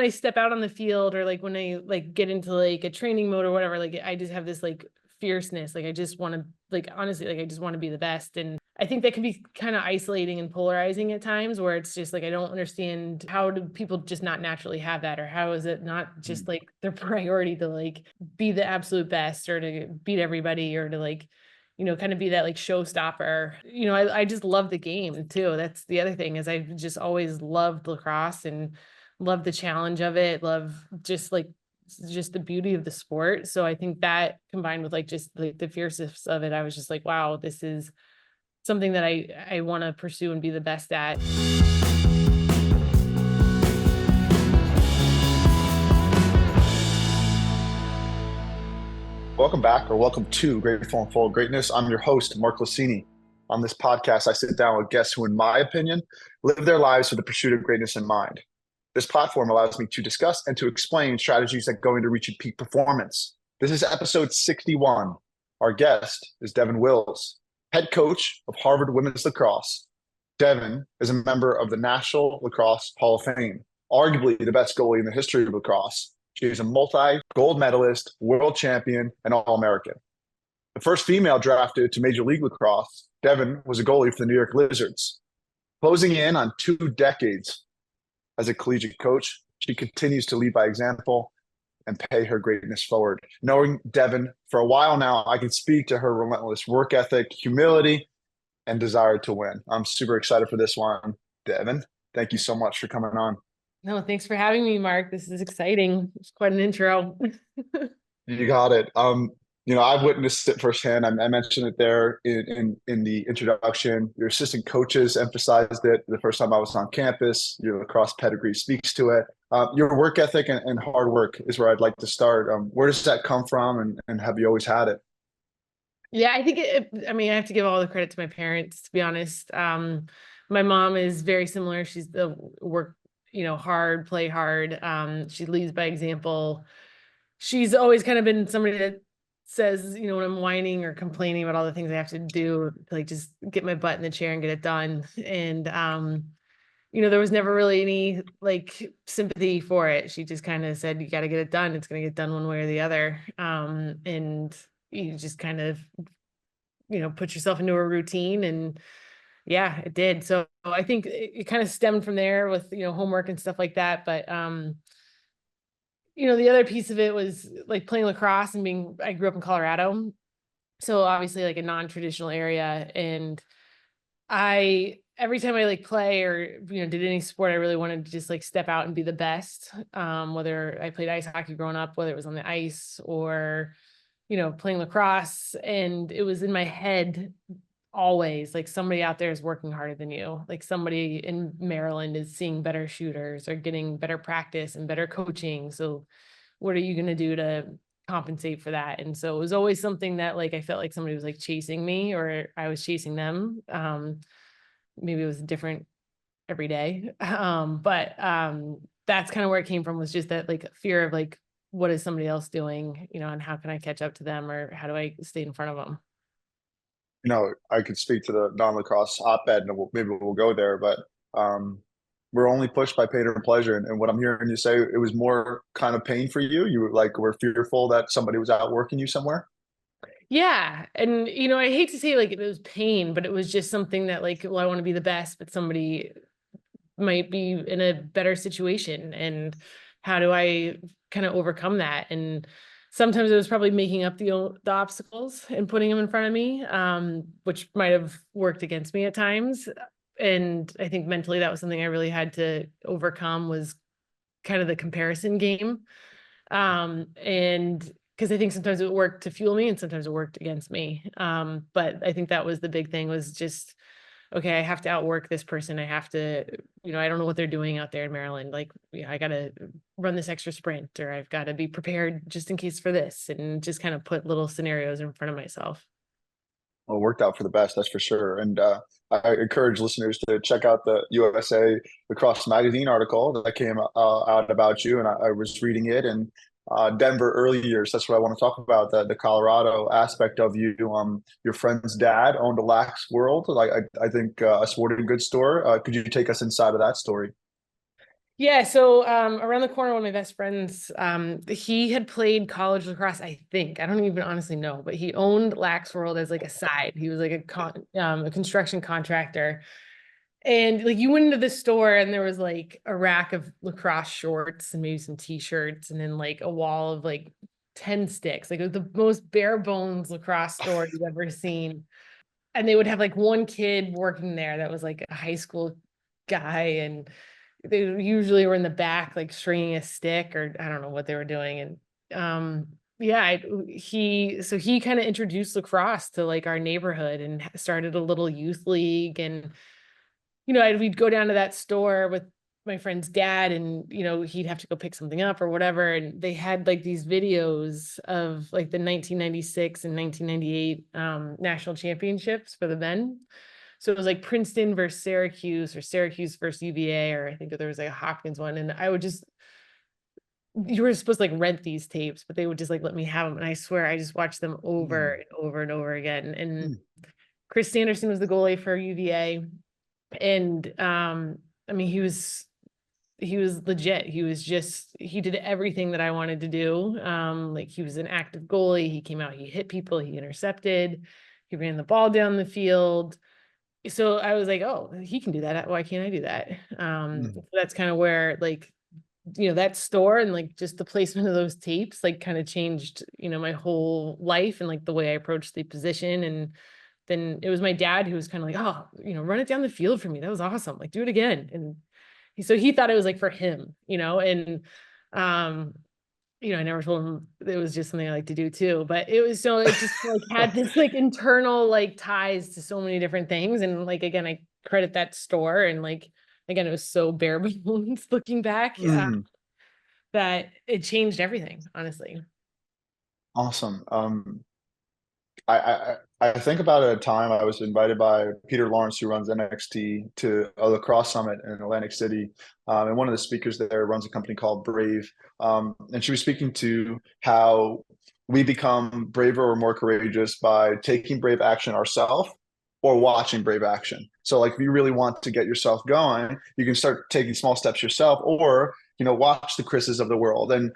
I step out on the field or like when I like get into like a training mode or whatever, like I just have this like fierceness. Like I just want to, like, honestly, like I just want to be the best. And I think that can be kind of isolating and polarizing at times, where it's just like I don't understand, how do people just not naturally have that, or how is it not just like their priority to like be the absolute best or to beat everybody or to like, kind of be that like showstopper. I just love the game too. That's the other thing, is I've just always loved lacrosse and love the challenge of it, love just the beauty of the sport. So I think that combined with like just like the fierceness of it, I was just like, wow, this is something that I want to pursue and be the best at. Welcome back, or welcome to Grateful and Full of Greatness. I'm your host, Mark Lassini. On this podcast, I sit down with guests who, in my opinion, live their lives with the pursuit of greatness in mind. This platform allows me to discuss and to explain strategies that go into reaching peak performance. This is episode 61. Our guest is Devon Wills, head coach of Harvard Women's Lacrosse. Devon is a member of the National Lacrosse Hall of Fame, arguably the best goalie in the history of lacrosse. She is a multi-gold medalist, world champion, and All-American. The first female drafted to Major League Lacrosse, Devon was a goalie for the New York Lizards. Closing in on 2 decades as a collegiate coach, she continues to lead by example and pay her greatness forward. Knowing Devon for a while now, I can speak to her relentless work ethic, humility, and desire to win. I'm super excited for this one. Devon, thank you so much for coming on. No, thanks for having me, Mark. This is exciting. It's quite an intro. You got it. I've witnessed it firsthand. I mentioned it there in the introduction. Your assistant coaches emphasized it the first time I was on campus. Your lacrosse pedigree speaks to it. Your work ethic and hard work is where I'd like to start. Where does that come from, and have you always had it? Yeah, I think I have to give all the credit to my parents, to be honest. My mom is very similar. She's the work, hard, play hard. She leads by example. She's always kind of been somebody that says, when I'm whining or complaining about all the things I have to do, like just get my butt in the chair and get it done. And, there was never really any like sympathy for it. She just kind of said, you got to get it done. It's going to get done one way or the other. And you just kind of, put yourself into a routine, and yeah, it did. So I think it kind of stemmed from there with, homework and stuff like that. But, the other piece of it was like playing lacrosse and I grew up in Colorado. So obviously like a non-traditional area. And every time I like play or, did any sport, I really wanted to just like step out and be the best. Whether I played ice hockey growing up, whether it was on the ice or, playing lacrosse. And it was in my head always like somebody out there is working harder than you. Like somebody in Maryland is seeing better shooters or getting better practice and better coaching. So what are you going to do to compensate for that? And so it was always something that like I felt like somebody was like chasing me or I was chasing them. Maybe it was different every day. But that's kind of where it came from, was just that like fear of like, what is somebody else doing, and how can I catch up to them, or how do I stay in front of them? I could speak to the non-lacrosse op-ed, and maybe we'll go there, but we're only pushed by pain and pleasure. And what I'm hearing you say, it was more kind of pain for you. You were fearful that somebody was out working you somewhere. Yeah. And, I hate to say like it was pain, but it was just something that like, well, I want to be the best, but somebody might be in a better situation. And how do I kind of overcome that? And sometimes it was probably making up the obstacles and putting them in front of me, which might have worked against me at times. And I think mentally that was something I really had to overcome, was kind of the comparison game. And because I think sometimes it worked to fuel me and sometimes it worked against me. But I think that was the big thing, was just, okay, I have to outwork this person. I have to, I don't know what they're doing out there in Maryland. Like, I got to run this extra sprint, or I've got to be prepared just in case for this, and just kind of put little scenarios in front of myself. Well, it worked out for the best, that's for sure. And I encourage listeners to check out the USA Lacrosse Magazine article that came out about you. And I was reading it, and Denver early years, that's what I want to talk about, the Colorado aspect of you. Your friend's dad owned a Lax World, like I think a sporting goods store. Could you take us inside of that story? Yeah, so around the corner, one of my best friends, he had played college lacrosse, I think. I don't even honestly know, but he owned Lax World as like a side. He was like a construction contractor. And like you went into the store and there was like a rack of lacrosse shorts and maybe some t-shirts and then like a wall of like 10 sticks. Like it was the most bare bones lacrosse store you've ever seen. And they would have like one kid working there that was like a high school guy, and they usually were in the back like stringing a stick, or I don't know what they were doing. And yeah, he kind of introduced lacrosse to like our neighborhood and started a little youth league. And we'd go down to that store with my friend's dad, and he'd have to go pick something up or whatever, and they had like these videos of like the 1996 and 1998 national championships for the men. So it was like Princeton versus Syracuse, or Syracuse versus UVA, or I think there was like a Hopkins one. And you were supposed to like rent these tapes, but they would just like let me have them. And I swear I just watched them over and over and over again. And Mm. Chris Sanderson was the goalie for UVA. And I mean, he was legit. He did everything that I wanted to do. Like he was an active goalie. He came out, he hit people, he intercepted, he ran the ball down the field. So I was like, oh, he can do that. Why can't I do that? Mm. So that's kind of where like, that store and like just the placement of those tapes like kind of changed, my whole life and like the way I approached the position. And then it was my dad who was kind of like, oh, run it down the field for me. That was awesome. Like do it again. And so he thought it was like for him, and um I never told him it was just something I like to do too, but it just like had this like internal like ties to so many different things. And like, again, I credit that store. And like, again, it was so bare bones looking back, Mm. that it changed everything, honestly. Awesome. I think about a time I was invited by Peter Lawrence, who runs NXT, to a lacrosse summit in Atlantic City. And one of the speakers there runs a company called Brave. And she was speaking to how we become braver or more courageous by taking brave action ourselves or watching brave action. So like if you really want to get yourself going, you can start taking small steps yourself, or watch the Chris's of the world. And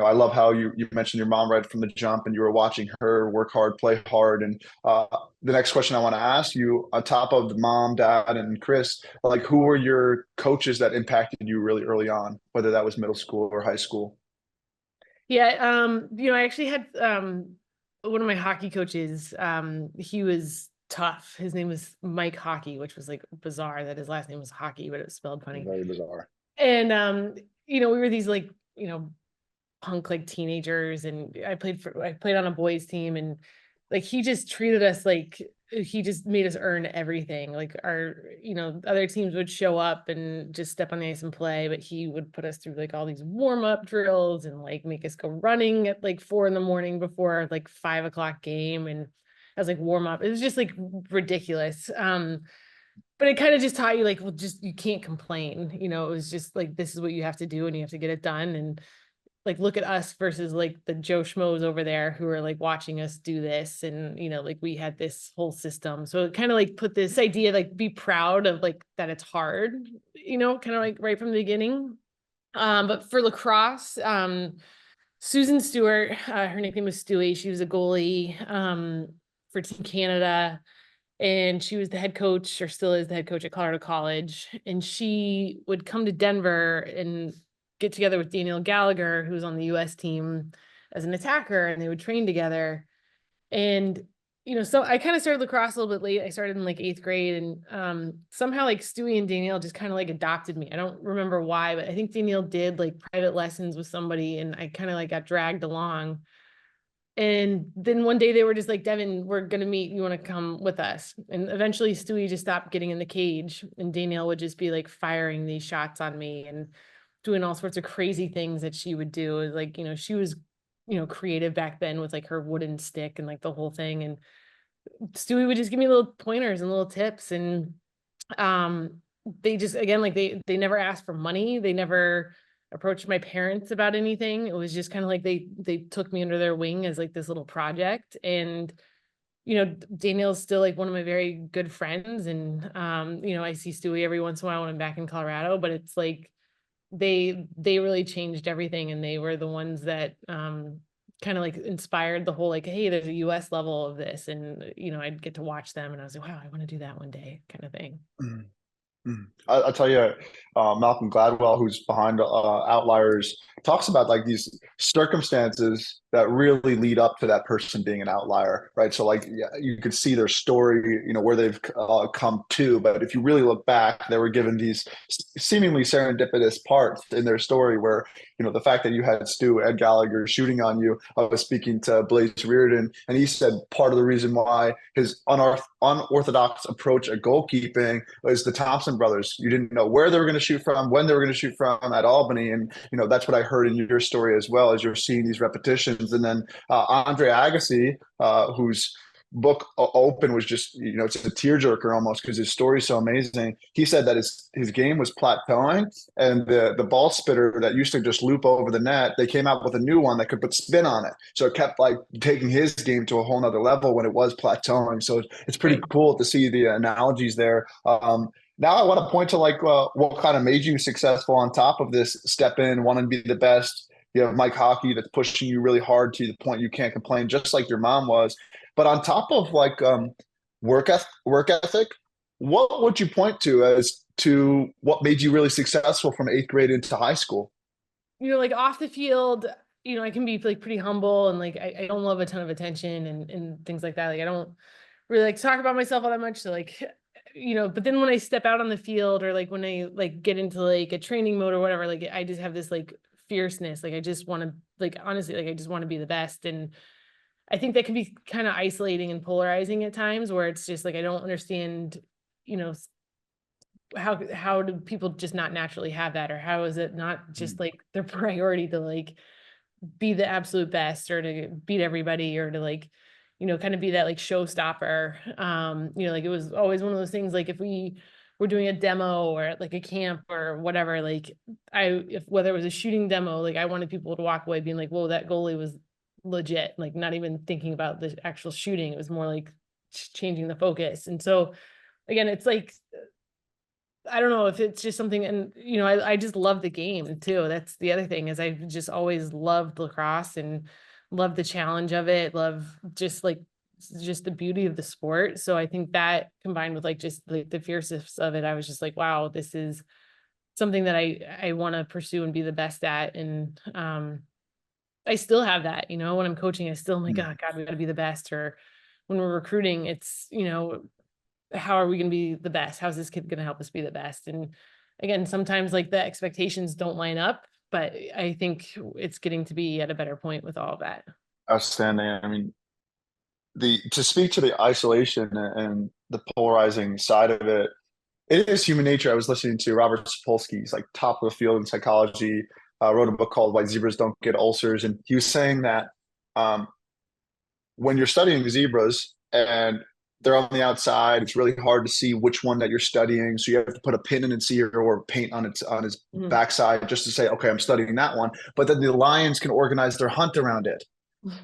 I love how you mentioned your mom right from the jump, and you were watching her work hard, play hard. And the next question I want to ask you, on top of mom, dad, and Chris, like who were your coaches that impacted you really early on, whether that was middle school or high school? Yeah, I actually had one of my hockey coaches. He was tough. His name was Mike Hockey, which was like bizarre that his last name was Hockey, but it was spelled funny. Very bizarre. And we were these like, punk like teenagers, and I played on a boys team. And like he just treated us like he just made us earn everything. Like our, other teams would show up and just step on the ice and play, but he would put us through like all these warm-up drills and like make us go running at like 4 a.m. before our like 5 o'clock game. And as like warm up, it was just like ridiculous. But it kind of just taught you like, well, just you can't complain. It was just like, this is what you have to do and you have to get it done. And like, look at us versus like the Joe Schmoes over there who are like watching us do this. And, like we had this whole system. So it kind of like put this idea, like be proud of like that it's hard, kind of like right from the beginning. But for lacrosse, Susan Stewart, her nickname was Stewie. She was a goalie for Team Canada. And she was the head coach, or still is the head coach at Colorado College. And she would come to Denver and get together with Daniel Gallagher, who was on the US team as an attacker, and they would train together. And, so I kind of started lacrosse a little bit late. I started in like 8th grade, and somehow like Stewie and Danielle just kind of like adopted me. I don't remember why, but I think Danielle did like private lessons with somebody, and I kind of like got dragged along. And then one day they were just like, Devon, we're going to meet. You want to come with us? And eventually Stewie just stopped getting in the cage, and Danielle would just be like firing these shots on me and doing all sorts of crazy things that she would do. Like, she was, creative back then with like her wooden stick and like the whole thing. And Stewie would just give me little pointers and little tips. And they just, again, like they never asked for money. They never approached my parents about anything. It was just kind of like they took me under their wing as like this little project. And Daniel's still like one of my very good friends. And I see Stewie every once in a while when I'm back in Colorado, but it's like they really changed everything, and they were the ones that kind of like inspired the whole, like, hey, there's a US level of this, and I'd get to watch them and I was like, wow, I want to do that one day, kind of thing. Mhm. Mhm. I'll tell you, Malcolm Gladwell, who's behind Outliers, talks about like these circumstances that really lead up to that person being an outlier, right? So like, yeah, you could see their story, where they've come to, but if you really look back, they were given these seemingly serendipitous parts in their story where, the fact that you had Ed Gallagher shooting on you. I was speaking to Blaze Reardon, and he said part of the reason why his unorthodox approach at goalkeeping was the Thompson brothers. You didn't know where they were going to shoot from, when they were going to shoot from at Albany. And, that's what I heard in your story as well, as you're seeing these repetitions. And then Andre Agassi, whose book Open was just, it's a tearjerker almost because his story is so amazing. He said that his game was plateauing, and the ball spitter that used to just loop over the net, they came out with a new one that could put spin on it. So it kept like taking his game to a whole nother level when it was plateauing. So it's pretty cool to see the analogies there. Now I want to point to like what kind of made you successful on top of this step in, want to be the best. You have Mike Hockey that's pushing you really hard to the point you can't complain, just like your mom was. But on top of like work ethic, what would you point to as to what made you really successful from 8th grade into high school? Like off the field, I can be like pretty humble, and like I don't love a ton of attention and things like that. Like I don't really like to talk about myself all that much. So like, but then when I step out on the field, or like when I like get into like a training mode or whatever, like I just have this like fierceness. Like I just want to, like, honestly, like I just want to be the best. And I think that can be kind of isolating and polarizing at times, where it's just like I don't understand, you know, how do people just not naturally have that, or how is it not just like their priority to like be the absolute best, or to beat everybody, or to like, kind of be that like showstopper. Like it was always one of those things, like if we were doing a demo or at like a camp or whatever, like if whether it was a shooting demo, like I wanted people to walk away being like, whoa, that goalie was legit, like not even thinking about the actual shooting. It was more like changing the focus. And so again, it's like, I don't know if it's just something, and I just love the game too. That's the other thing, is I just always loved lacrosse and love the challenge of it. Love just the beauty of the sport. So I think that combined with like just the fierceness of it, I was just like, wow, this is something that I want to pursue and be the best at. And I still have that, when I'm coaching, I still am like, oh God, we got to be the best. Or when we're recruiting, it's, how are we going to be the best? How's this kid going to help us be the best? And again, sometimes like the expectations don't line up, but I think it's getting to be at a better point with all of that. Outstanding. I mean, to speak to the isolation and the polarizing side of it, it is human nature. I was listening to Robert Sapolsky. He's like top of the field in psychology. Wrote a book called Why Zebras Don't Get Ulcers, and he was saying that um, when you're studying zebras and they're on the outside, it's really hard to see which one that you're studying. So you have to put a pin in its ear or paint on his backside just to say, okay, I'm studying that one. But then the lions can organize their hunt around it,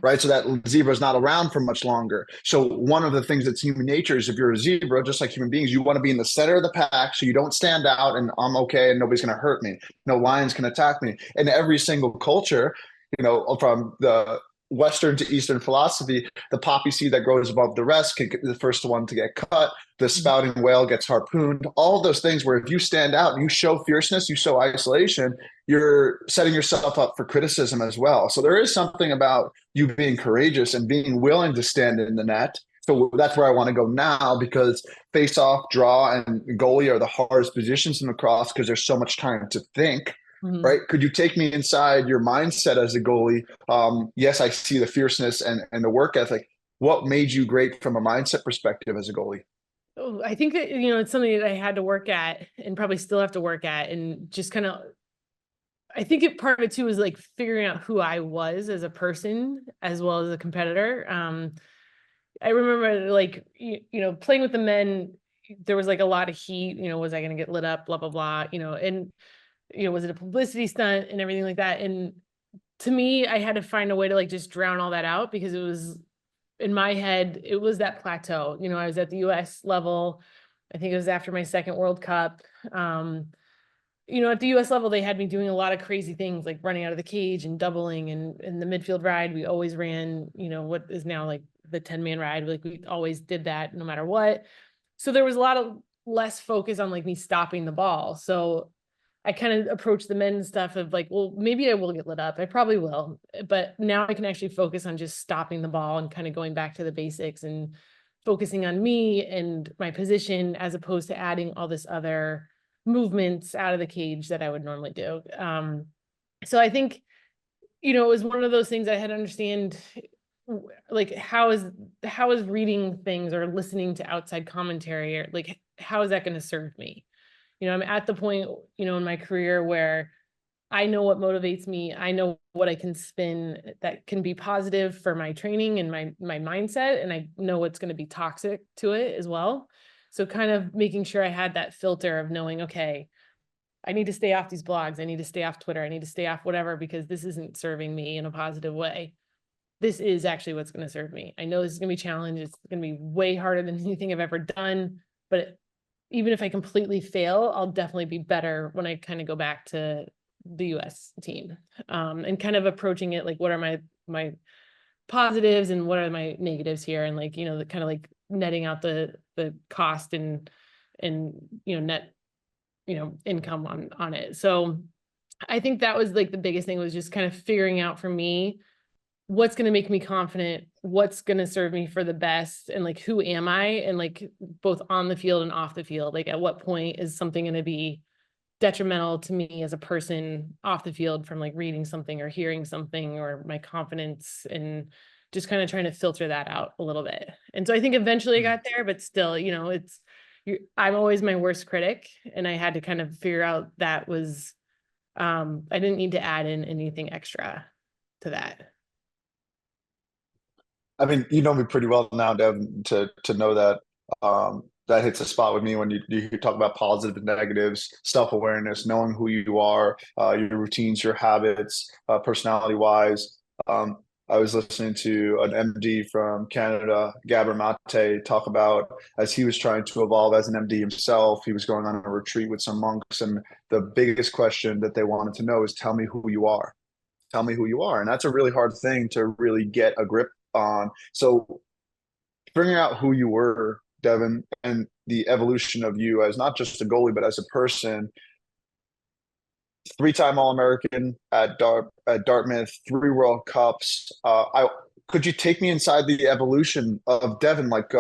right? So that zebra is not around for much longer. So one of the things that's human nature is, if you're a zebra, just like human beings, you want to be in the center of the pack so you don't stand out and I'm okay and nobody's going to hurt me. No lions can attack me. And every single culture, from the Western to Eastern philosophy, the poppy seed that grows above the rest can get the first one to get cut. The spouting whale gets harpooned. All those things where if you stand out and you show fierceness, you show isolation, you're setting yourself up for criticism as well. So there is something about you being courageous and being willing to stand in the net. So that's where I want to go now, because face-off, draw, and goalie are the hardest positions in lacrosse because there's so much time to think. Right? Could you take me inside your mindset as a goalie? Yes, I see the fierceness and the work ethic. What made you great from a mindset perspective as a goalie? Oh, I think that, it's something that I had to work at and probably still have to work at, and just kind of, I think part of it too was like figuring out who I was as a person as well as a competitor. I remember like, playing with the men, there was like a lot of heat, was I going to get lit up, blah, blah, blah, and, was it a publicity stunt and everything like that? And to me, I had to find a way to like just drown all that out, because it was in my head, it was that plateau. I was at the US level. I think it was after my second World Cup. at the US level, they had me doing a lot of crazy things like running out of the cage and doubling, and in the midfield ride, we always ran, what is now like the 10-man ride. Like we always did that no matter what. So there was a lot of less focus on like me stopping the ball. So I kind of approached the men's stuff of like, well, maybe I will get lit up. I probably will, but now I can actually focus on just stopping the ball and kind of going back to the basics and focusing on me and my position, as opposed to adding all this other movements out of the cage that I would normally do. So I think, it was one of those things I had to understand, like how is reading things or listening to outside commentary, or like, how is that going to serve me? I'm at the point, in my career where I know what motivates me. I know what I can spin that can be positive for my training and my mindset. And I know what's going to be toxic to it as well. So kind of making sure I had that filter of knowing, okay, I need to stay off these blogs. I need to stay off Twitter. I need to stay off whatever, because this isn't serving me in a positive way. This is actually what's going to serve me. I know this is going to be challenging. It's going to be way harder than anything I've ever done, but even if I completely fail, I'll definitely be better when I kind of go back to the US team, and kind of approaching it like, what are my positives and what are my negatives here, and like, the kind of like netting out the cost and net income on it. So I think that was like the biggest thing, was just kind of figuring out for me what's going to make me confident, what's going to serve me for the best, and like, who am I, and like both on the field and off the field, like at what point is something going to be detrimental to me as a person off the field from like reading something or hearing something, or my confidence, and just kind of trying to filter that out a little bit. And so I think eventually I got there, but still, I'm always my worst critic, and I had to kind of figure out that was, I didn't need to add in anything extra to that. I mean, you know me pretty well now, Devin, to know that that hits a spot with me when you talk about positive and negatives, self-awareness, knowing who you are, your routines, your habits, personality-wise. I was listening to an MD from Canada, Gabor Mate, talk about, as he was trying to evolve as an MD himself, he was going on a retreat with some monks, and the biggest question that they wanted to know is, tell me who you are. Tell me who you are. And that's a really hard thing to really get a grip on. So figuring out who you were, Devon, and the evolution of you as not just a goalie, but as a person. Three-time All-American at Dartmouth, 3 World Cups. Could you take me inside the evolution of Devon? Like,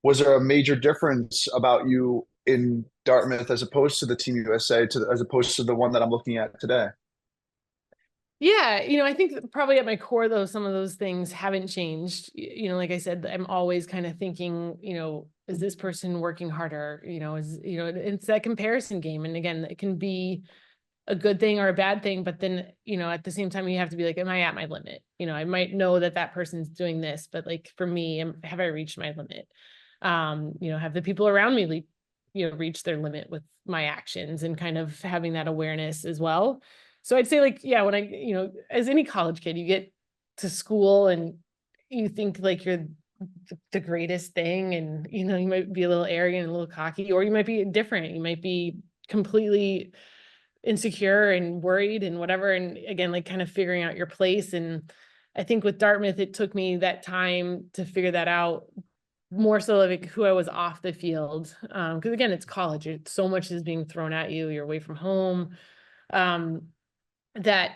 was there a major difference about you in Dartmouth as opposed to the Team USA, as opposed to the one that I'm looking at today? Yeah, I think probably at my core, though, some of those things haven't changed. Like I said, I'm always kind of thinking, is this person working harder? It's that comparison game. And again, it can be a good thing or a bad thing, but then, at the same time, you have to be like, am I at my limit? I might know that person's doing this, but like for me, have I reached my limit? Have the people around me, reach their limit with my actions, and kind of having that awareness as well. So I'd say like, yeah, when I, as any college kid, you get to school and you think like you're the greatest thing, and, you might be a little arrogant and a little cocky, or you might be different. You might be completely insecure and worried and whatever. And again, like kind of figuring out your place. And I think with Dartmouth, it took me that time to figure that out, more so like who I was off the field. Because again, it's college. So much is being thrown at you. You're away from home. That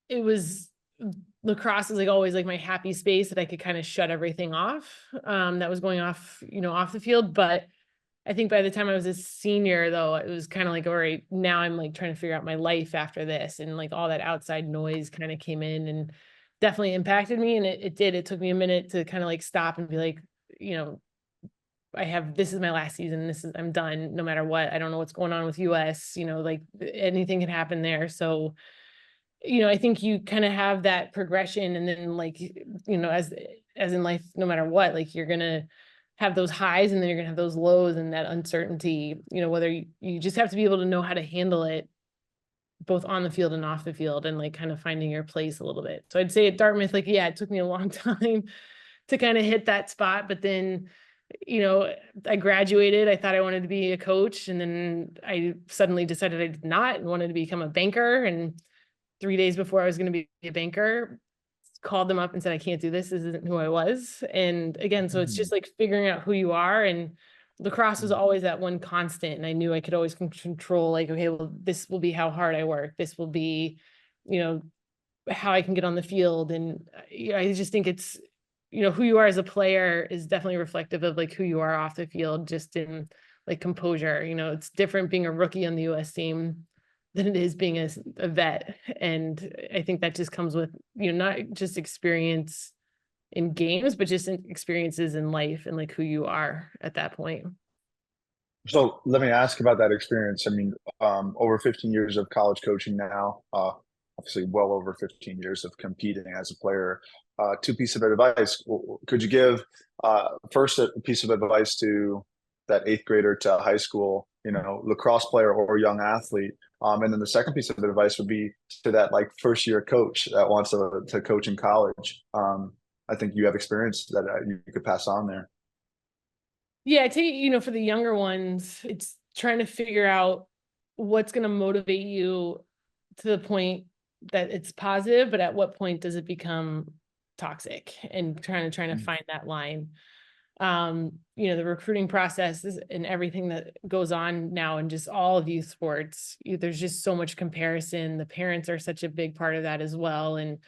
it was, lacrosse is like always like my happy space that I could kind of shut everything off, that was going off, off the field. But I think by the time I was a senior, though, it was kind of like, all right, now I'm like trying to figure out my life after this. And like all that outside noise kind of came in and definitely impacted me. And it did. It took me a minute to kind of like stop and be like, this is my last season. I'm done no matter what. I don't know what's going on with US, like anything can happen there. So, I think you kind of have that progression, and then like, as in life, no matter what, like you're going to have those highs, and then you're gonna have those lows, and that uncertainty, whether you just have to be able to know how to handle it both on the field and off the field, and like kind of finding your place a little bit. So I'd say at Dartmouth, like, yeah, it took me a long time to kind of hit that spot, but then, I graduated, I thought I wanted to be a coach, and then I suddenly decided I did not and wanted to become a banker. And 3 days before I was going to be a banker, called them up and said, I can't do this. This isn't who I was. And again, so it's Mhm. just like figuring out who you are. And lacrosse was Mhm. always that one constant. And I knew I could always control, like, okay, well, this will be how hard I work. This will be, you know, how I can get on the field. And I just think it's, who you are as a player is definitely reflective of like who you are off the field, just in like composure. It's different being a rookie on the US team than it is being a vet. And I think that just comes with, not just experience in games, but just in experiences in life and like who you are at that point. So let me ask about that experience. I mean, over 15 years of college coaching now, obviously well over 15 years of competing as a player. Two pieces of advice. Could you give first a piece of advice to that eighth grader to high school, lacrosse player or young athlete? And then the second piece of advice would be to that like first year coach that wants to coach in college. I think you have experience that you could pass on there. Yeah, I think, for the younger ones, it's trying to figure out what's going to motivate you to the point that it's positive, but at what point does it become toxic, and trying to find that line. The recruiting process and everything that goes on now and just all of youth sports, there's just so much comparison. The parents are such a big part of that as well. And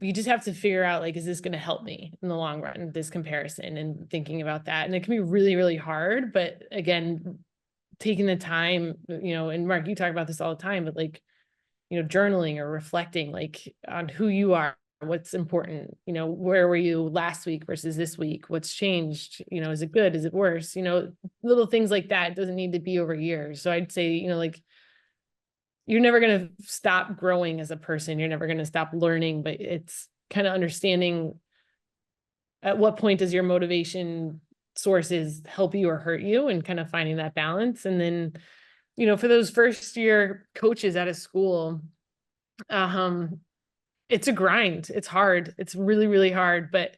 you just have to figure out, like, is this going to help me in the long run, this comparison, and thinking about that. And it can be really, really hard, but again, taking the time, and Mark, you talk about this all the time, but like, journaling or reflecting like on who you are, what's important, where were you last week versus this week, what's changed, is it good, is it worse, little things like that. It doesn't need to be over years. So I'd say, like, you're never going to stop growing as a person. You're never going to stop learning, but it's kind of understanding at what point does your motivation sources help you or hurt you, and kind of finding that balance. And then, for those first year coaches out of school, um, it's a grind. It's hard. It's really, really hard, but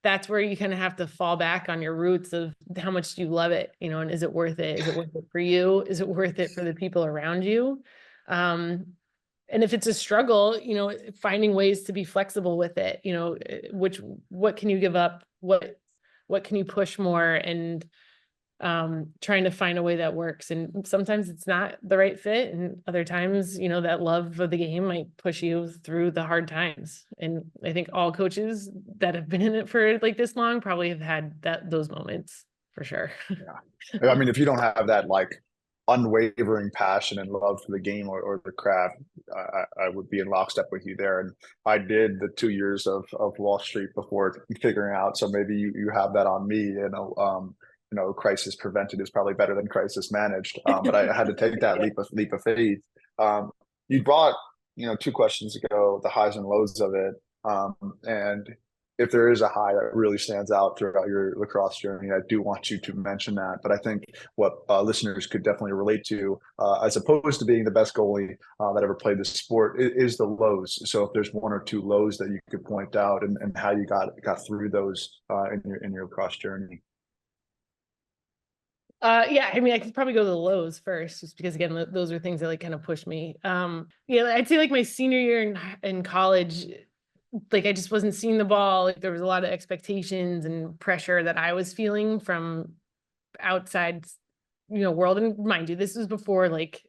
that's where you kind of have to fall back on your roots of how much do you love it, and is it worth it? Is it worth it for you? Is it worth it for the people around you? Um, and if it's a struggle, finding ways to be flexible with it, what can you give up? What can you push more? And trying to find a way that works. And sometimes it's not the right fit, and other times, that love of the game might push you through the hard times. And I think all coaches that have been in it for like this long probably have had those moments for sure. Yeah. I mean, if you don't have that like unwavering passion and love for the game or the craft, I would be in lockstep with you there. And I did the 2 years of Wall Street before figuring out. So maybe you have that on me. Crisis prevented is probably better than crisis managed. But I had to take that Yeah. leap of faith. You brought, two questions ago, the highs and lows of it. And if there is a high that really stands out throughout your lacrosse journey, I do want you to mention that. But I think what listeners could definitely relate to, as opposed to being the best goalie that ever played the sport, is the lows. So if there's one or two lows that you could point out, and how you got through those in your lacrosse journey. Yeah, I mean, I could probably go to the lows first, just because again, those are things that like kind of push me. Yeah, I'd say like my senior year in college, like I just wasn't seeing the ball. Like there was a lot of expectations and pressure that I was feeling from outside, world. And mind you, this was before like,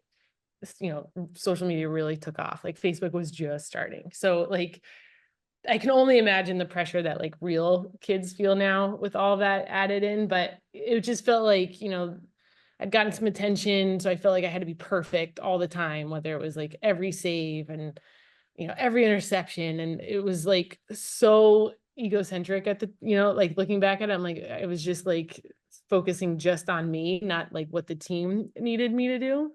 social media really took off. Like Facebook was just starting. So like, I can only imagine the pressure that like real kids feel now with all that added in, but it just felt like, I'd gotten some attention. So I felt like I had to be perfect all the time, whether it was like every save and, every interception. And it was like so egocentric at the, like looking back at it, I'm like, I was just like focusing just on me, not like what the team needed me to do.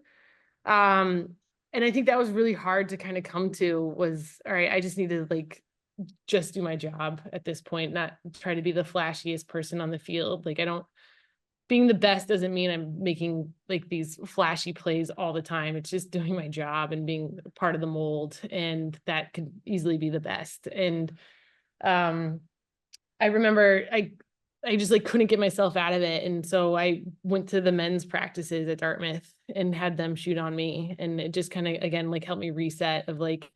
Um, and I think that was really hard to kind of come to, was, all right, I just need to like just do my job at this point, not try to be the flashiest person on the field. Like being the best doesn't mean I'm making like these flashy plays all the time. It's just doing my job and being part of the mold. And that could easily be the best. And I remember I just like couldn't get myself out of it. And so I went to the men's practices at Dartmouth and had them shoot on me. And it just kind of, again, like helped me reset of like,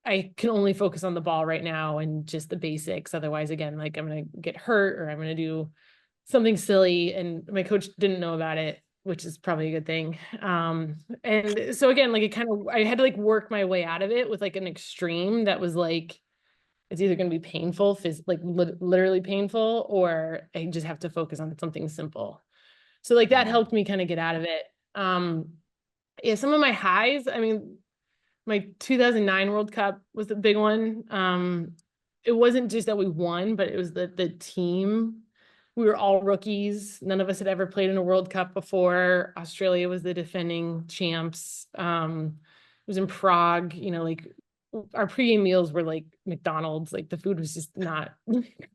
I can only focus on the ball right now and just the basics. Otherwise, again, like I'm going to get hurt or I'm going to do something silly. And my coach didn't know about it, which is probably a good thing. And so again, like it kind of, I had to like work my way out of it with like an extreme that was like, it's either going to be painful, like literally painful, or I just have to focus on something simple. So like that helped me kind of get out of it. Yeah, some of my highs, I mean, my 2009 World Cup was a big one. It wasn't just that we won, but it was the team. We were all rookies. None of us had ever played in a World Cup before. Australia was the defending champs. It was in Prague, you know, like our pregame meals were like McDonald's, like the food was just not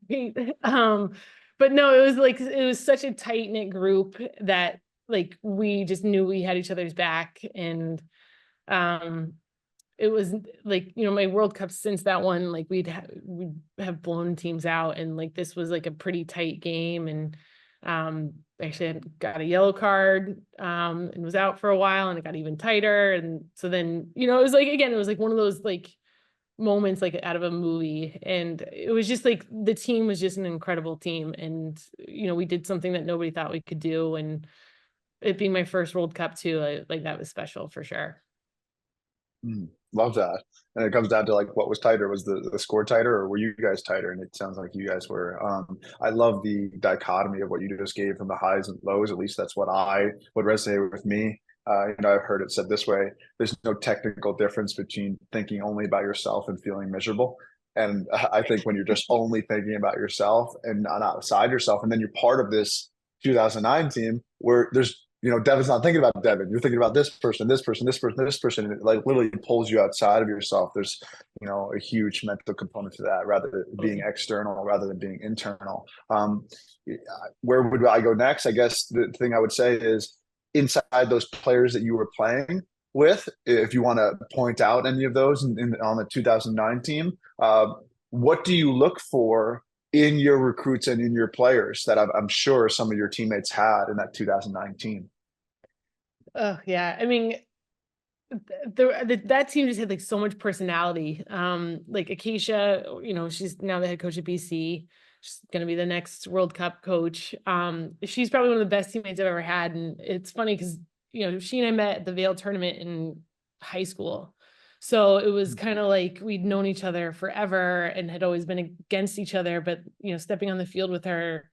great. But no, it was such a tight knit group that like we just knew we had each other's back. And it was like, you know, my World Cup since that one, like we'd have blown teams out, and like this was like a pretty tight game. And actually I got a yellow card and was out for a while, and it got even tighter. And so then, you know, it was like, again, it was like one of those like moments like out of a movie. And it was just like the team was just an incredible team. And, you know, we did something that nobody thought we could do. And it being my first World Cup too, like that was special for sure. Love that. And it comes down to like what was tighter? Was the score tighter, or were you guys tighter? And it sounds like you guys were. I love the dichotomy of what you just gave from the highs and lows. At least that's what I would resonate with me. You know, I've heard it said this way: there's no technical difference between thinking only about yourself and feeling miserable. And I think when you're just only thinking about yourself and not outside yourself, and then you're part of this 2009 team where there's, you know, Devon's not thinking about Devon. You're thinking about this person, this person, this person, this person. And it like literally pulls you outside of yourself. There's, you know, a huge mental component to that, rather than being external rather than being internal. Where would I go next? I guess the thing I would say is inside those players that you were playing with, if you want to point out any of those on the 2009 team, what do you look for in your recruits and in your players that I'm sure some of your teammates had in that 2019? Oh yeah. I mean, that team just had like so much personality. Like Acacia, you know, she's now the head coach at BC. She's going to be the next World Cup coach. She's probably one of the best teammates I've ever had. And it's funny because, you know, she and I met at the Vail tournament in high school. So it was kind of like we'd known each other forever and had always been against each other. But, you know, stepping on the field with her,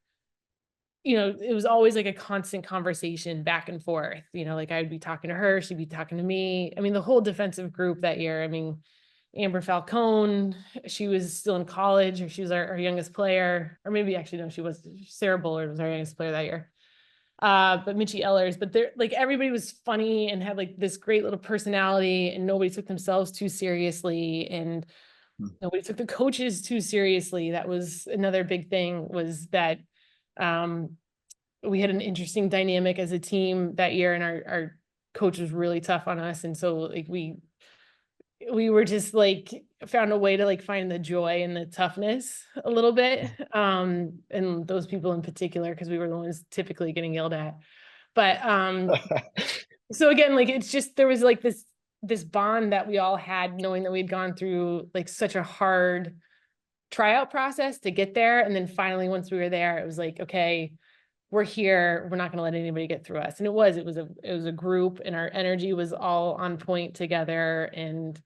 you know, it was always like a constant conversation back and forth, you know, like I'd be talking to her, she'd be talking to me. I mean, the whole defensive group that year, I mean, Amber Falcone, she was still in college, or she was our youngest player, or maybe actually, no, she was. Sarah Bullard was our youngest player that year. But Mitchie Ellers, but they're like, everybody was funny and had like this great little personality, and nobody took themselves too seriously, and nobody took the coaches too seriously. That was another big thing, was that we had an interesting dynamic as a team that year, and our coach was really tough on us. And so like we were just like found a way to like find the joy and the toughness a little bit. And those people in particular, because we were the ones typically getting yelled at. But so again, like it's just, there was like this bond that we all had, knowing that we'd gone through like such a hard tryout process to get there. And then finally, once we were there, it was like, okay, we're here. We're not going to let anybody get through us. And it was a group, and our energy was all on point together. And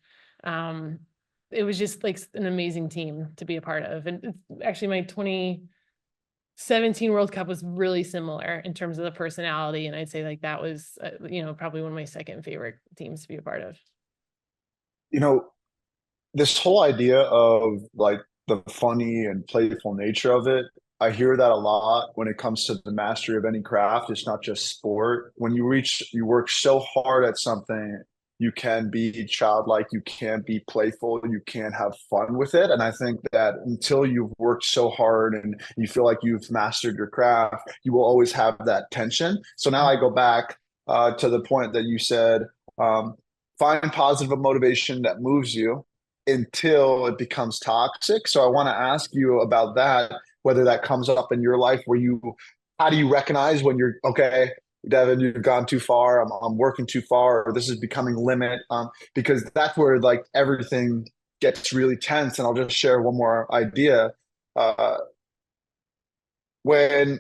it was just like an amazing team to be a part of. And it's actually my 2017 World Cup was really similar in terms of the personality. And I'd say like that was, you know, probably one of my second favorite teams to be a part of. You know, this whole idea of like the funny and playful nature of it, I hear that a lot when it comes to the mastery of any craft. It's not just sport. When you work so hard at something, you can be childlike, you can be playful, you can have fun with it. And I think that until you've worked so hard and you feel like you've mastered your craft, you will always have that tension. So now I go back to the point that you said, find positive motivation that moves you until it becomes toxic. So I want to ask you about that. whether that comes up in your life how do you recognize when you're, okay, Devon, you've gone too far. I'm working too far, or this is becoming limit. Because that's where like everything gets really tense. And I'll just share one more idea. Uh, when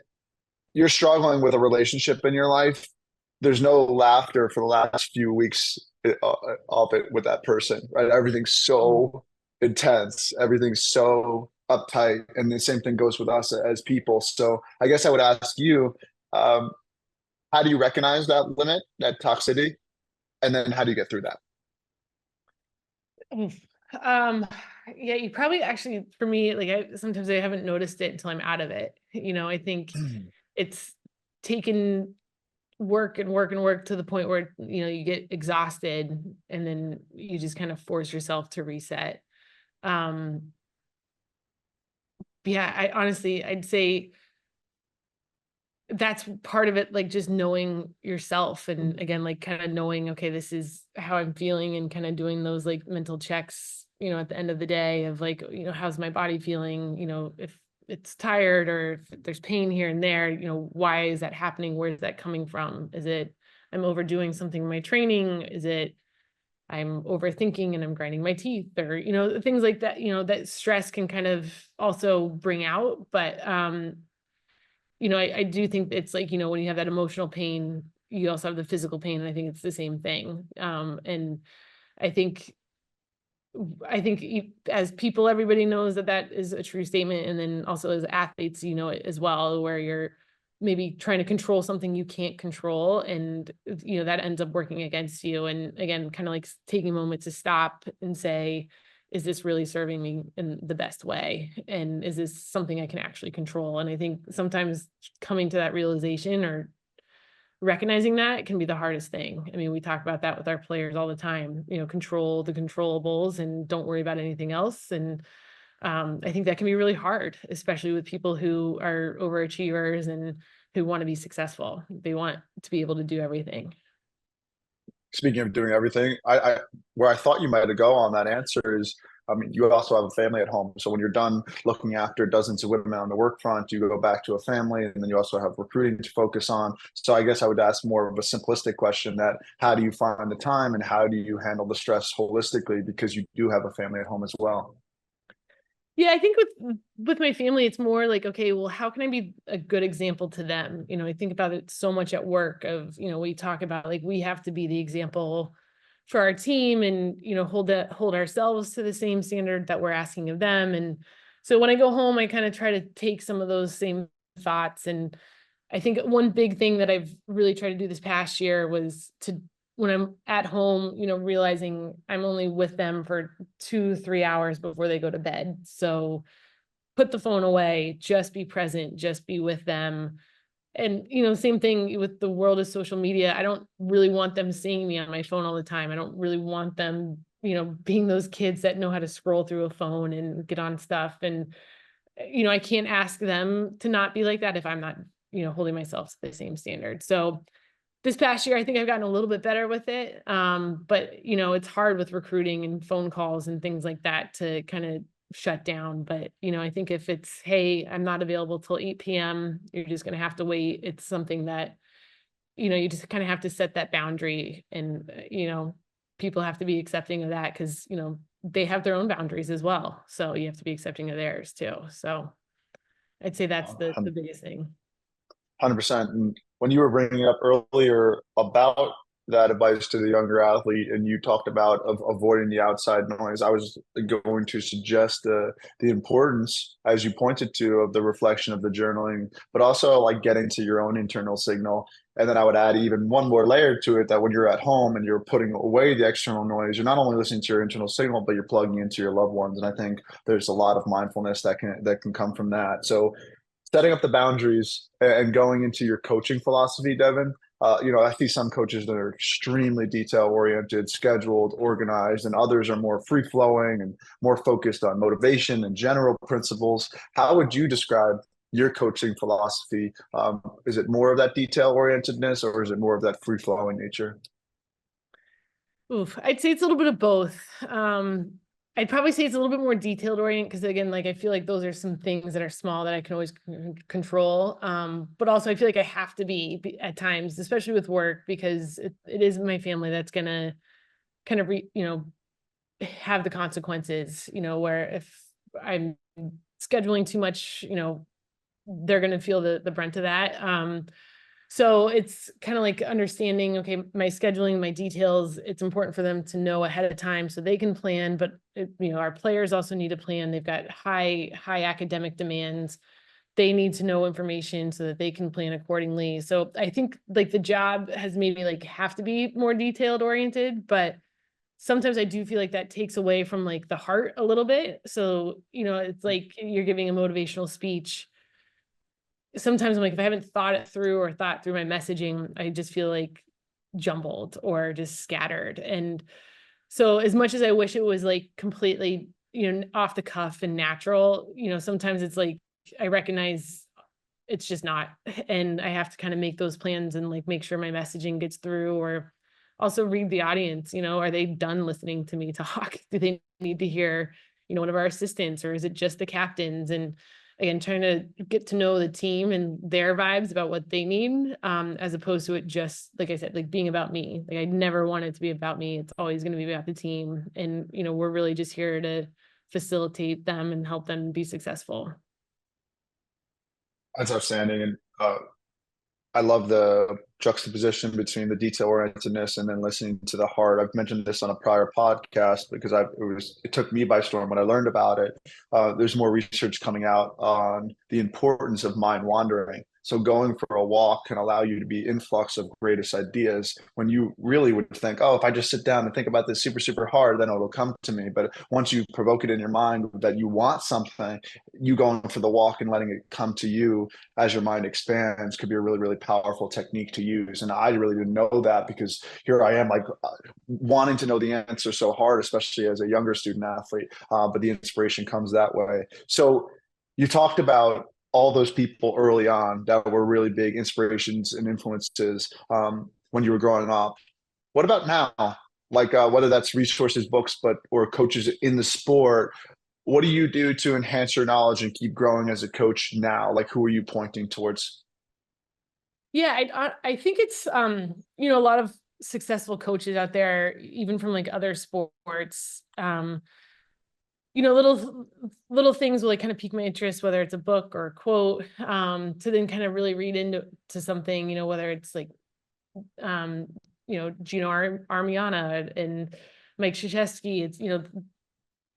you're struggling with a relationship in your life, there's no laughter for the last few weeks of it with that person, right? Everything's so intense, everything's so uptight, and the same thing goes with us as people. So I guess I would ask you, um, how do you recognize that limit, that toxicity, and then how do you get through that? Um, yeah, you probably actually, for me, like sometimes I haven't noticed it until I'm out of it. I think it's taken work and work and work to the point where, you get exhausted and then you just kind of force yourself to reset. Um, yeah, I'd say that's part of it, like just knowing yourself. And again, like kind of knowing, okay, this is how I'm feeling, and kind of doing those like mental checks, at the end of the day of like, how's my body feeling? If it's tired or if there's pain here and there, why is that happening? Where is that coming from? Is it I'm overdoing something in my training? Is it I'm overthinking and I'm grinding my teeth, or, things like that, that stress can kind of also bring out. But I do think it's like, when you have that emotional pain, you also have the physical pain. And I think it's the same thing. And I think, as people, everybody knows that that is a true statement. And then also as athletes, it as well, where you're maybe trying to control something you can't control. And, that ends up working against you. And again, kind of like taking a moment to stop and say, is this really serving me in the best way? And is this something I can actually control? And I think sometimes coming to that realization or recognizing that can be the hardest thing. I mean, we talk about that with our players all the time, control the controllables and don't worry about anything else. And I think that can be really hard, especially with people who are overachievers and who want to be successful. They want to be able to do everything. Speaking of doing everything, I where I thought you might have go on that answer is, I mean, you also have a family at home. So when you're done looking after dozens of women on the work front, you go back to a family, and then you also have recruiting to focus on. So I guess I would ask more of a simplistic question: that how do you find the time, and how do you handle the stress holistically, because you do have a family at home as well? Yeah, I think with my family, it's more like, okay, well, how can I be a good example to them? I think about it so much at work of, we talk about like we have to be the example for our team and, hold ourselves to the same standard that we're asking of them. And so when I go home, I kind of try to take some of those same thoughts. And I think one big thing that I've really tried to do this past year was to, when I'm at home, realizing I'm only with them for 2, 3 hours before they go to bed. So put the phone away, just be present, just be with them. And, same thing with the world of social media. I don't really want them seeing me on my phone all the time. I don't really want them, being those kids that know how to scroll through a phone and get on stuff. And, I can't ask them to not be like that if I'm not, holding myself to the same standard. So this past year, I think I've gotten a little bit better with it. But it's hard with recruiting and phone calls and things like that to kind of shut down. But, I think if it's, hey, I'm not available till 8 p.m., you're just going to have to wait. It's something that, you just kind of have to set that boundary. And, people have to be accepting of that because, they have their own boundaries as well. So you have to be accepting of theirs too. So I'd say that's the biggest thing. 100%. And when you were bringing up earlier about that advice to the younger athlete, and you talked about avoiding the outside noise, I was going to suggest the importance, as you pointed to, of the reflection of the journaling, but also like getting to your own internal signal. And then I would add even one more layer to it, that when you're at home and you're putting away the external noise, you're not only listening to your internal signal, but you're plugging into your loved ones. And I think there's a lot of mindfulness that can come from that. So setting up the boundaries and going into your coaching philosophy, Devon. I see some coaches that are extremely detail oriented, scheduled, organized, and others are more free flowing and more focused on motivation and general principles. How would you describe your coaching philosophy? Is it more of that detail orientedness, or is it more of that free flowing nature? Oof, I'd say it's a little bit of both. I'd probably say it's a little bit more detailed oriented because again, like I feel like those are some things that are small that I can always control. But also I feel like I have to be at times, especially with work, because it is my family that's gonna kind of have the consequences, where if I'm scheduling too much, they're gonna feel the brunt of that. So it's kind of like understanding, okay, my scheduling, my details, it's important for them to know ahead of time so they can plan, but our players also need to plan. They've got high academic demands. They need to know information so that they can plan accordingly. So I think like the job has made me like have to be more detailed oriented, but sometimes I do feel like that takes away from like the heart a little bit. So, it's like you're giving a motivational speech. Sometimes I'm like, if I haven't thought it through or thought through my messaging, I just feel like jumbled or just scattered. And so as much as I wish it was like completely, off the cuff and natural, sometimes it's like I recognize it's just not. And I have to kind of make those plans and like make sure my messaging gets through, or also read the audience, are they done listening to me talk? Do they need to hear, one of our assistants, or is it just the captains? And again, trying to get to know the team and their vibes about what they need, as opposed to it just, like I said, like being about me. Like I never want it to be about me. It's always going to be about the team. And, we're really just here to facilitate them and help them be successful. That's outstanding. And I love the juxtaposition between the detail orientedness and then listening to the heart. I've mentioned this on a prior podcast because it took me by storm when I learned about it. There's more research coming out on the importance of mind wandering. So going for a walk can allow you to be influx of greatest ideas when you really would think, oh, if I just sit down and think about this super, super hard, then it'll come to me. But once you provoke it in your mind that you want something, you going for the walk and letting it come to you as your mind expands could be a really, really powerful technique to use. And I really didn't know that because here I am like wanting to know the answer so hard, especially as a younger student athlete. But the inspiration comes that way. So you talked about all those people early on that were really big inspirations and influences when you were growing up. What about now? Like whether that's resources, books, or coaches in the sport, what do you do to enhance your knowledge and keep growing as a coach now? Like who are you pointing towards? Yeah, I think it's a lot of successful coaches out there, even from like other sports. Little things will like kind of pique my interest, whether it's a book or a quote, to then kind of really read into something, whether it's like Gino Armiana and Mike Krzyzewski.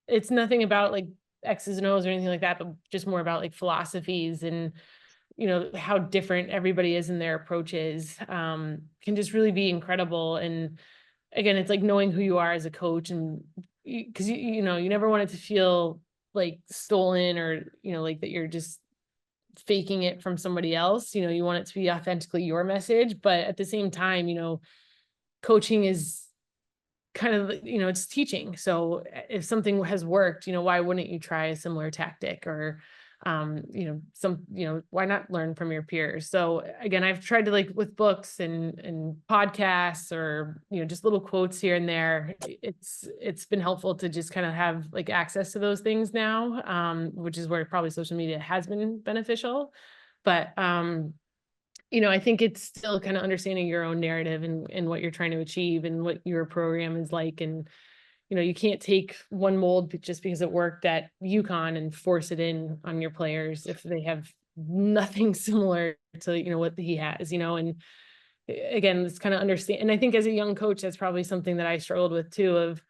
It's nothing about like X's and O's or anything like that, but just more about like philosophies and how different everybody is in their approaches, can just really be incredible. And again, it's like knowing who you are as a coach, and because you never want it to feel like stolen, or like that you're just faking it from somebody else. You want it to be authentically your message, but at the same time, coaching is kind of, it's teaching. So if something has worked, why wouldn't you try a similar tactic? Or why not learn from your peers? So again, I've tried to, like with books and podcasts, or just little quotes here and there, it's been helpful to just kind of have like access to those things now, which is where probably social media has been beneficial. But I think it's still kind of understanding your own narrative and what you're trying to achieve and what your program is like. And, you can't take one mold just because it worked at UConn and force it in on your players if they have nothing similar to, what he has, and again, it's kind of understand. And I think as a young coach, that's probably something that I struggled with too, of,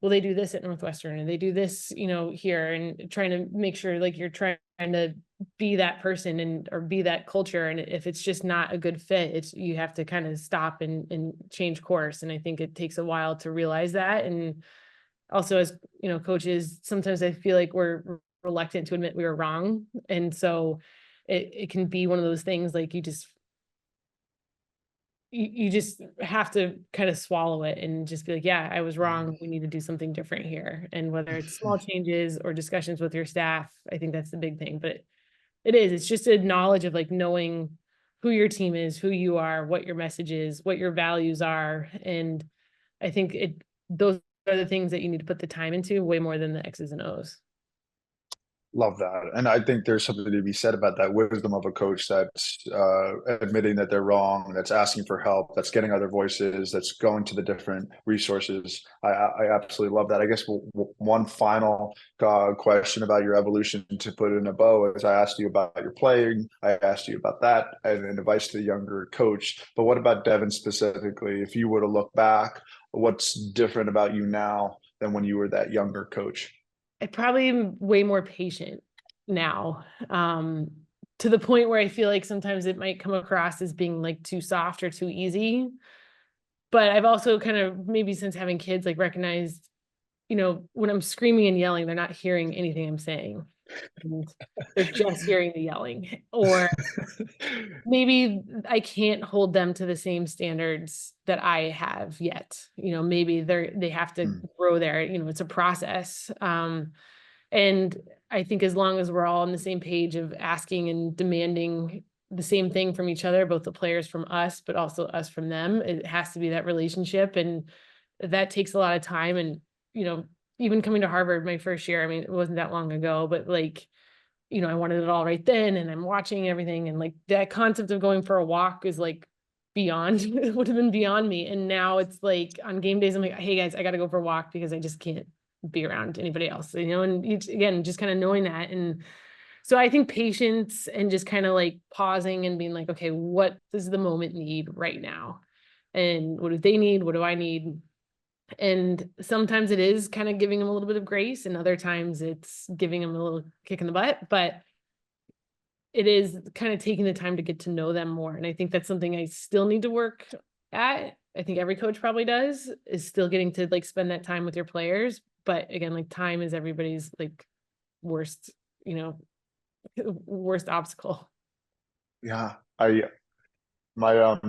well, they do this at Northwestern and they do this, here, and trying to make sure like you're trying to be that person or be that culture. And if it's just not a good fit, you have to kind of stop and change course. And I think it takes a while to realize that. And also as, coaches, sometimes I feel like we're reluctant to admit we were wrong. And so it can be one of those things like you just have to kind of swallow it and just be like, yeah, I was wrong. We need to do something different here. And whether it's small changes or discussions with your staff, I think that's the big thing. But it's just a knowledge of like knowing who your team is, who you are, what your message is, what your values are. And I think those are the things that you need to put the time into way more than the X's and O's. Love that. And I think there's something to be said about that wisdom of a coach that's admitting that they're wrong, that's asking for help, that's getting other voices, that's going to the different resources. I absolutely love that. I guess one final question about your evolution to put in a bow is I asked you about your playing, I asked you about that and advice to the younger coach. But what about Devon specifically? If you were to look back, what's different about you now than when you were that younger coach? I probably am way more patient now, to the point where I feel like sometimes it might come across as being like too soft or too easy. But I've also kind of maybe since having kids, like recognized, when I'm screaming and yelling, they're not hearing anything I'm saying. And they're just hearing the yelling. Or maybe I can't hold them to the same standards that I have yet. Maybe they have to grow there. It's a process. And I think as long as we're all on the same page of asking and demanding the same thing from each other, both the players from us, but also us from them, it has to be that relationship. And that takes a lot of time. And, even coming to Harvard my first year, I mean, it wasn't that long ago, but like, I wanted it all right then, and I'm watching everything. And like that concept of going for a walk is like beyond, it would have been beyond me. And now it's like on game days, I'm like, hey guys, I got to go for a walk because I just can't be around anybody else, and again, just kind of knowing that. And so I think patience and just kind of like pausing and being like, okay, what does the moment need right now? And what do they need? What do I need? And sometimes it is kind of giving them a little bit of grace, and other times it's giving them a little kick in the butt, but it is kind of taking the time to get to know them more. And I think that's something I still need to work at. I think every coach probably does, is still getting to like spend that time with your players. But again, like time is everybody's like worst, worst obstacle. Yeah. My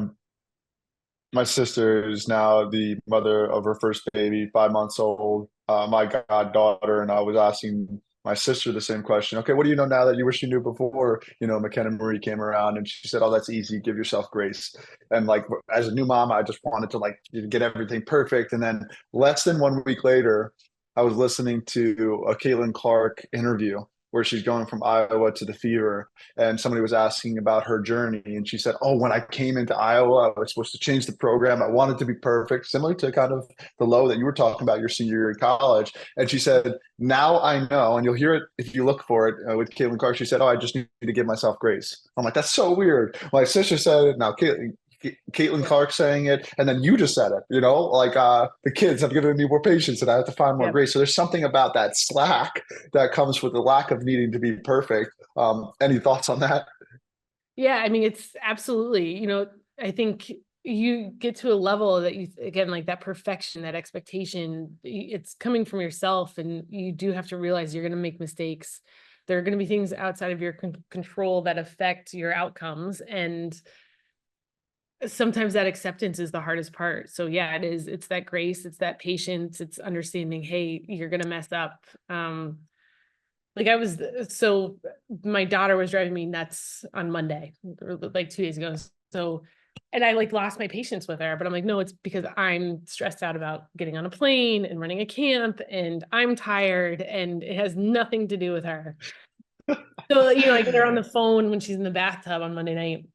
my sister is now the mother of her first baby, 5 months old. My goddaughter, and I was asking my sister the same question. Okay, what do you know now that you wish you knew before? McKenna Marie came around, and she said, "Oh, that's easy. Give yourself grace." And like as a new mom, I just wanted to like get everything perfect. And then less than 1 week later, I was listening to a Caitlin Clark interview where she's going from Iowa to the Fever, and somebody was asking about her journey, and she said, "Oh, when I came into Iowa, I was supposed to change the program. I wanted to be perfect," similar to kind of the low that you were talking about your senior year in college. And she said, "Now I know," and you'll hear it if you look for it with Caitlin Clark. She said, "Oh, I just need to give myself grace." I'm like, that's so weird. My sister said it. Now Caitlin Clark saying it, and then you just said it, like the kids have given me more patience and I have to find more grace. So there's something about that slack that comes with the lack of needing to be perfect. Any thoughts on that? Yeah, I mean, it's absolutely, I think you get to a level that you, again, like that perfection, that expectation, it's coming from yourself, and you do have to realize you're going to make mistakes. There are going to be things outside of your control that affect your outcomes. And sometimes that acceptance is the hardest part. So yeah, it is. It's that grace, it's that patience, it's understanding, hey, you're going to mess up. So my daughter was driving me nuts on Monday, or like 2 days ago. So, and I like lost my patience with her, but I'm like, no, it's because I'm stressed out about getting on a plane and running a camp, and I'm tired, and it has nothing to do with her. So, I get her on the phone when she's in the bathtub on Monday night.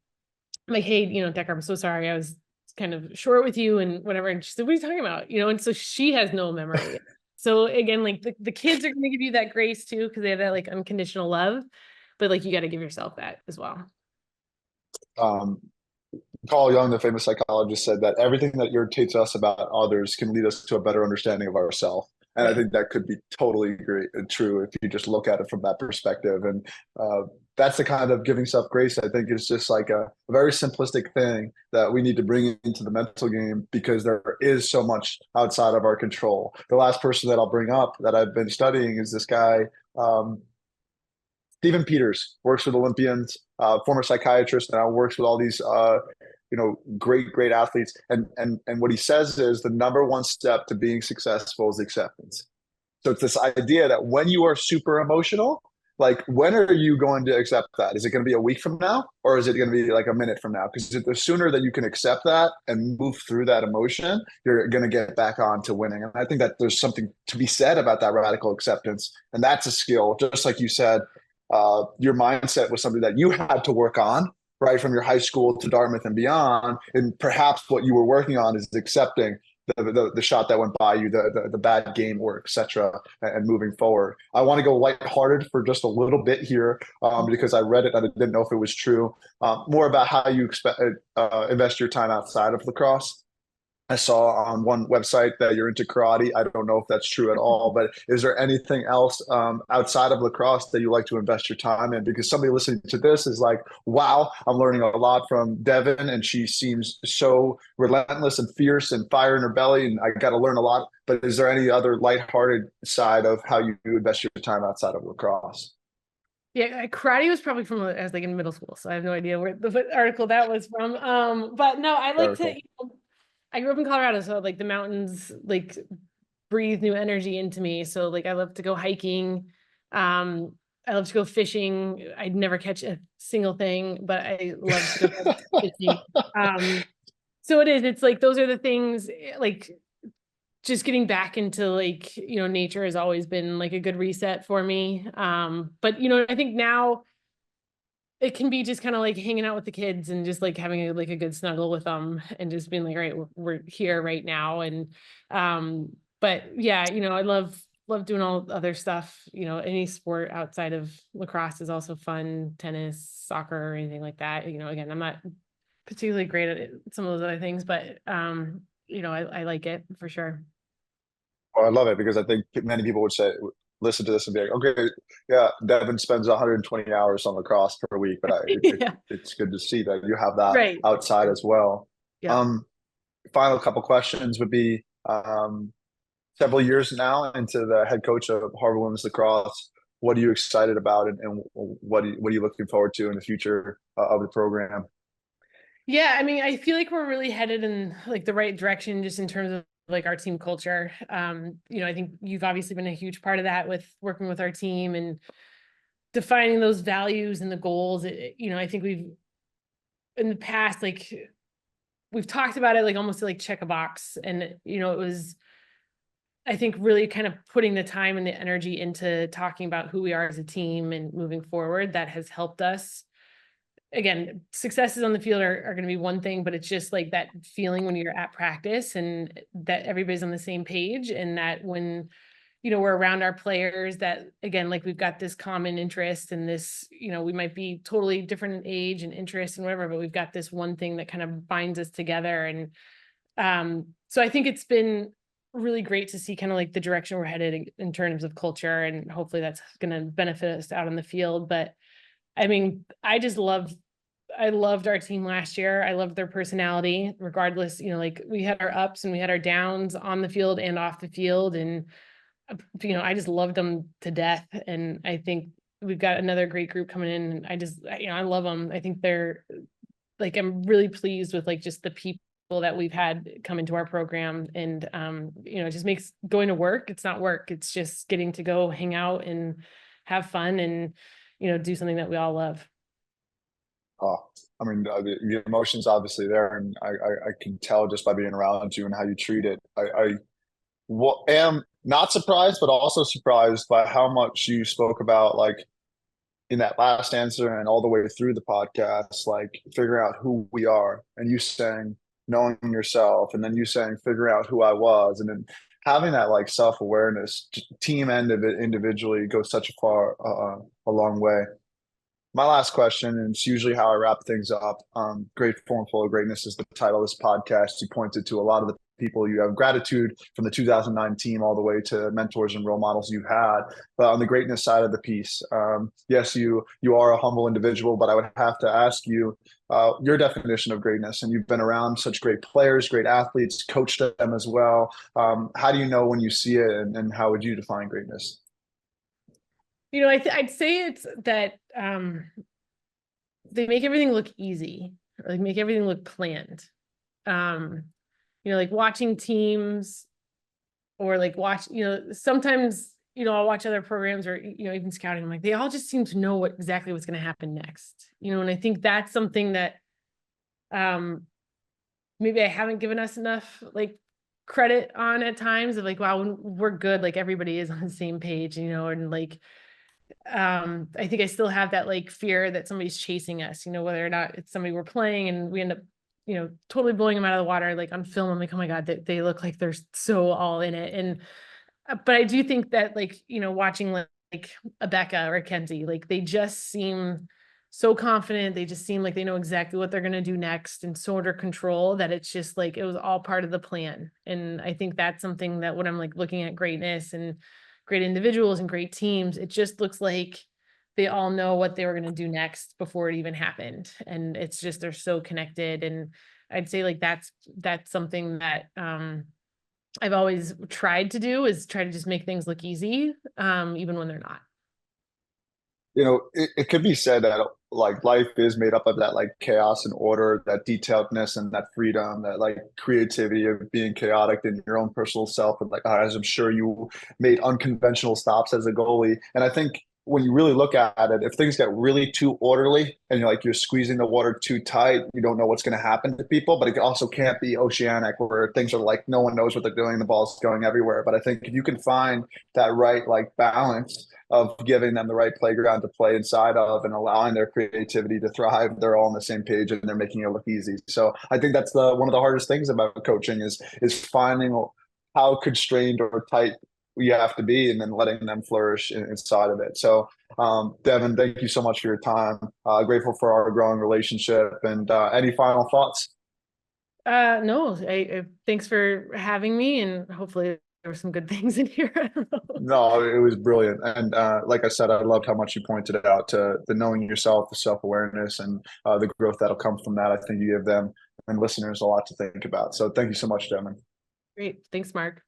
I'm like, hey, Decker, I'm so sorry. I was kind of short with you and whatever. And she said, what are you talking about? And so she has no memory. So again, like the kids are going to give you that grace too, because they have that like unconditional love, but like you got to give yourself that as well. Um, Carl Jung, the famous psychologist, said that everything that irritates us about others can lead us to a better understanding of ourselves. And I think that could be totally great and true if you just look at it from that perspective. And that's the kind of giving self grace, I think, is just like a very simplistic thing that we need to bring into the mental game, because there is so much outside of our control. The last person that I'll bring up that I've been studying is this guy, Stephen Peters, works with Olympians, former psychiatrist, now works with all these great athletes. And what he says is the number one step to being successful is acceptance. So it's this idea that when you are super emotional, Like, when are you going to accept that? Is it going to be a week from now, or is it going to be like a minute from now? Because the sooner that you can accept that and move through that emotion, you're going to get back on to winning. And I think that there's something to be said about that radical acceptance. And that's a skill, just like you said, your mindset was something that you had to work on, right? From your high school to Dartmouth and beyond. And perhaps what you were working on is accepting the shot that went by you, the bad game or etc. And moving forward. I want to go lighthearted for just a little bit here because I read it and I didn't know if it was true. More about how you invest your time outside of lacrosse. I saw on one website that you're into karate. I don't know if that's true at all, but is there anything else outside of lacrosse that you like to invest your time in? Because somebody listening to this is like, wow, I'm learning a lot from Devon, and she seems so relentless and fierce and fire in her belly, and I got to learn a lot. But is there any other lighthearted side of how you invest your time outside of lacrosse? Yeah, karate was probably from I was like in middle school, so I have no idea where what article that was from. But no, I like Very to, cool. I grew up in Colorado, so like the mountains like breathe new energy into me. So like I love to go hiking. I love to go fishing. I'd never catch a single thing, but I love to go fishing. So it's like those are the things like just getting back into like, nature has always been like a good reset for me. But I think now it can be just kind of like hanging out with the kids and just like having like a good snuggle with them and just being like, all right, we're here right now. And, but yeah, I love doing all other stuff, any sport outside of lacrosse is also fun, tennis, soccer, or anything like that. Again, I'm not particularly great at some of those other things, but, I like it for sure. Oh, I love it because I think many people would say, listen to this and be like, okay, yeah, Devin spends 120 hours on lacrosse per week, but Yeah. it's good to see that you have that Right. outside as well. Yeah. Um, Final couple questions would be several years now into the head coach of Harvard Women's Lacrosse. What are you excited about, and what are you looking forward to in the future of the program? Yeah, I mean, I feel like we're really headed in like the right direction just in terms of like our team culture. I think you've obviously been a huge part of that with working with our team and defining those values and the goals. I think we've in the past like we've talked about it like almost like check a box, and it was I think really kind of putting the time and the energy into talking about who we are as a team and moving forward that has helped us. Again, successes on the field are going to be one thing, but it's just like that feeling when you're at practice and that everybody's on the same page, and that when we're around our players, that again, like we've got this common interest and this, we might be totally different in age and interest and whatever, but we've got this one thing that kind of binds us together. And so I think it's been really great to see kind of like the direction we're headed in terms of culture, and hopefully that's going to benefit us out on the field. But I mean, I loved our team last year. I loved their personality, regardless, like we had our ups and we had our downs on the field and off the field. And, I just loved them to death. And I think we've got another great group coming in. And I love them. I think they're like, I'm really pleased with like just the people that we've had come into our program. And, it just makes going to work. It's not work. It's just getting to go hang out and have fun and, do something that we all love. Oh, I mean, the emotions obviously there, and I can tell just by being around you and how you treat it. Am not surprised, but also surprised by how much you spoke about, like in that last answer and all the way through the podcast, like figuring out who we are, and you saying knowing yourself, and then you saying figuring out who I was, and then having that like self awareness, team end of it individually goes such a long way. My last question, and it's usually how I wrap things up. Grateful and Full of Greatness is the title of this podcast. You pointed to a lot of the people you have gratitude from the 2009 team all the way to mentors and role models you had. But on the greatness side of the piece, yes, you are a humble individual, but I would have to ask you your definition of greatness. And you've been around such great players, great athletes, coached them as well. How do you know when you see it, and how would you define greatness? I'd say it's that they make everything look easy, or like make everything look planned. Like watching teams or like sometimes I'll watch other programs or, even scouting. I'm like, they all just seem to know exactly what's going to happen next, and I think that's something that, maybe I haven't given us enough like credit on at times of like, wow, when we're good, like everybody is on the same page, and like, I think I still have that like fear that somebody's chasing us, whether or not it's somebody we're playing and we end up, totally blowing them out of the water, like on film. I'm like, oh my God, they look like they're so all in it. And, but I do think that like, watching like a Becca or a Kenzie, like they just seem so confident. They just seem like they know exactly what they're going to do next and so under control that it's just like, it was all part of the plan. And I think that's something that when I'm like looking at greatness and great individuals and great teams, it just looks like they all know what they were going to do next before it even happened. And it's just, they're so connected. And I'd say like, that's something that, I've always tried to do, is try to just make things look easy, even when they're not. It could be said that like life is made up of that like chaos and order, that detailedness and that freedom, that like creativity of being chaotic in your own personal self. And like, as I'm sure you made unconventional stops as a goalie. And I think when you really look at it, if things get really too orderly and you're squeezing the water too tight, you don't know what's going to happen to people. But it also can't be oceanic where things are like no one knows what they're doing, the ball's going everywhere. But I think if you can find that right like balance of giving them the right playground to play inside of and allowing their creativity to thrive, they're all on the same page and they're making it look easy. So I think that's one of the hardest things about coaching is finding how constrained or tight you have to be and then letting them flourish inside of it. So Devon, thank you so much for your time. Grateful for our growing relationship. And any final thoughts? No, thanks for having me, and hopefully there were some good things in here. I don't know. No, it was brilliant. And like I said, I loved how much you pointed out to the knowing yourself, the self-awareness, and the growth that'll come from that. I think you give them and listeners a lot to think about. So thank you so much, Devon. Great. Thanks, Mark.